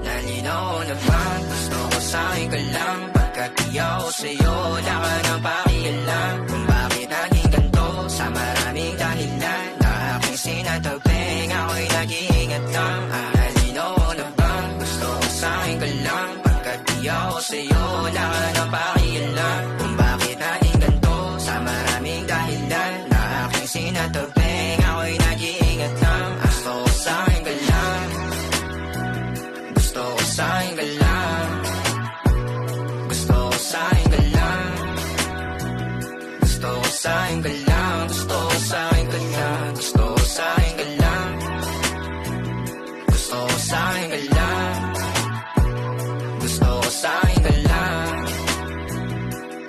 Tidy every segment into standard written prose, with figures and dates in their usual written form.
Nalinaw na ba? Gusto ko sa'kin ka lang. Pagkat di ako sa'yo, wala ka nang pakialam. Kung bakit naging ganito sa maraming dahilan na aking sinatagping, ako'y nag-iingat lang. Nalinaw na ba? Gusto ko sa'kin ka lang. Pagkat di ako sa'yo, wala ka nang pakialam. Kung bakit naging ganito sa maraming dahilan na aking sinatagping, ako'y nag-iingat lang. Gusto ko sa'kin ka lang. Gusto ko sa'kin ka lang. Gusto ko sa'kin ka lang. Gusto ko sa'kin ka lang. Gusto ko sa'kin ka lang. Gusto ko sa'kin ka lang. Gusto ko sa'kin ka lang. Gusto ko sa'kin ka lang.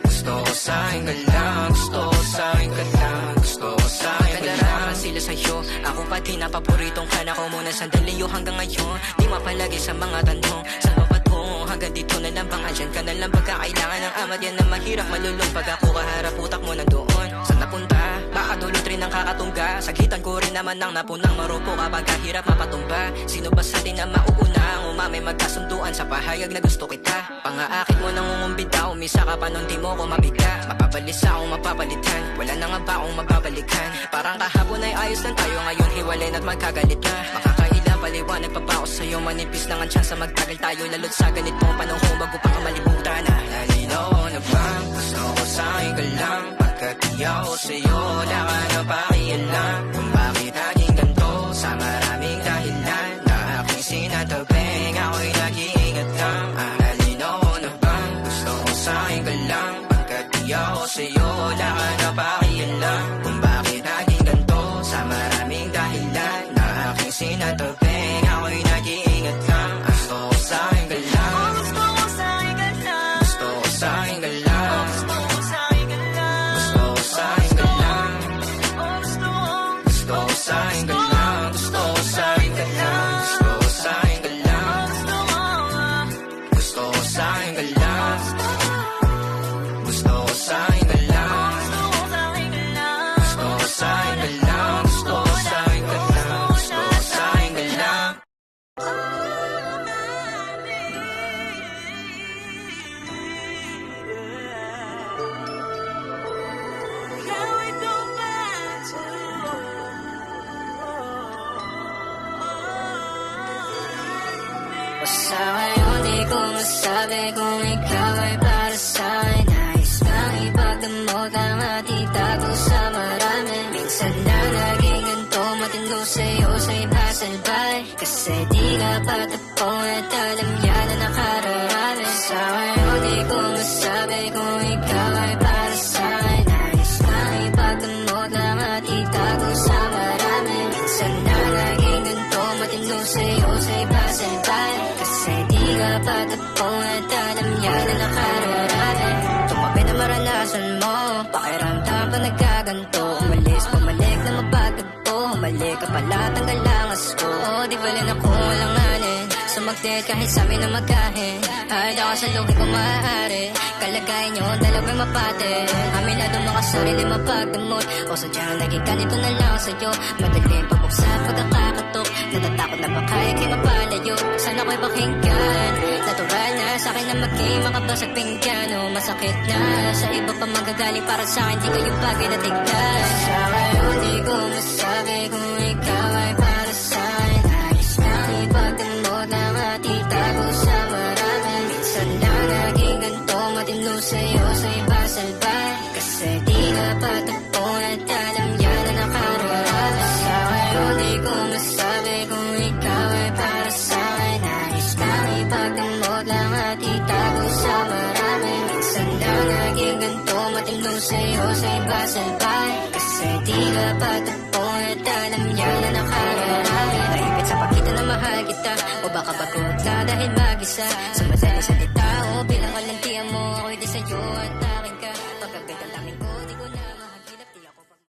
Gusto ko sa'kin ka lang. Gusto ko sa'kin ka lang. Gusto ko sa'kin ka lang. Sila sa'yo, ako pati na paboritong ka na ko muna sandali yo hanggang ngayon. Di mapalagi sa mga tanong, saan mo patungo? Hanggang dito na lang bang andyan ka na lang pagkakailangan ng amat yan na mahirap malulong pag ako kaharap utak mo nandoon. Saan napunta? Baka dulot rin ang kakatungga. Sagitan ko rin naman ang napunang marupo kapag kahirap mapatumba. Sino ba sa atin na mauuna ang umamay magkasunduan sa pahayag na gusto kita? Pangaakit mo nang umumbita, umisa ka pa nung di mo ko mabigla. Mapapalis akong mapapalitan, wala na nga ba akong mapapalikan? Parang kahapon ay ayos lang tayo, ngayon hiwalay na't magkagalit na. Makakailang paliwanag pa ba ako sa'yo? Manipis lang ang tsansa magtagal tayo, lalo't sa ganitong panahon bago pa ka malibutan na. Nalinaw na ba? Gusto ko sa'kin ka lang. Pagkat di ako sa'yo, wala ka na pakialam. Kung bakit naging ganito sa maraming dahilan na aking sinatagping, ako'y nag-iingat lang. Nalinaw na ba? Gusto ko sa'kin ka lang. Pagkat di ako sa'yo, wala ka na pakialam. Kung bakit naging ganito sa maraming dahilan na aking sinatagping, ako'y nag-iingat lang. Gusto ko sa'kin ka lang. Gusto ko sa'kin ka lang. Gusto ko sa'kin ka lang. Gusto ko sa'kin ka lang. Gusto ko sa'kin ka lang. Gusto ko sa'kin ka lang. Gusto ko sa'kin ka lang. Gusto ko sa'kin ka lang. Gusto ko sa'kin ka lang. Gusto ko sa'kin ka lang. Gusto ko sa'kin ka lang. Gusto ko sa'kin ka lang. Gusto ko sa'kin ka lang. Sa ngayon di ko masabi kung ikaw ay para sa'kin. Nais kang ipagdamot ang atitago sa marami. Minsan na naging ganito, matino sa'yo sa iba salbay. Kasi di ka patapong at alam yan na nakararami. Sa ngayon di ko masabi kung ikaw ay para sa'kin. Nais kang ipagdamot ang atitago sa marami. Minsan na naging ganito, matino sa'yo sa iba salbay. Kasi di ka patapong at alam yan na nakararami. Tumabi na maranasan mo, pakiramdam pa nagkaganto. Umalis, pumalik na mapagtagpo. Humalik ka pala, tanggal ang asko. Di bali na kung walang anin. Sumagtit kahit sabi na magkahin. Handa ka sa lugi kung maaari. Kalagayan nyo, dalawa'y mapate. Aminado mo ka sarili mapagdamot. O sadyang naging ganito na lang sa'yo. Madaling pabuksan pagkakatok. Natatakot na baka ikay mapalayo. Sana ko'y pakinggan. Natural na sa'kin na maging makabasag pinggan. O masakit na sa iba pa magagaling. Para sa'kin di ko yung bagay na tignan. Sa ngayon di ko masabi kung ikaw ay para sa'kin. Nais kang ipagdamot ang atitago sa marami. Minsan na naging ganito, matino sa'yo sa iba salbay. Kasi di ka patapon at alam yan na nakararami. Sa ngayon di ko masabi kung ikaw ay para sa'kin. Nais kang ipagdamot ang atitago sa marami. Minsan na naging ganito, matino sa'yo sa iba salbay. Kasi di ka patapon at alam yan na nakararami. Naipit sa pakita na mahal kita, o baka pagod na dahil mag-isa. Sa madali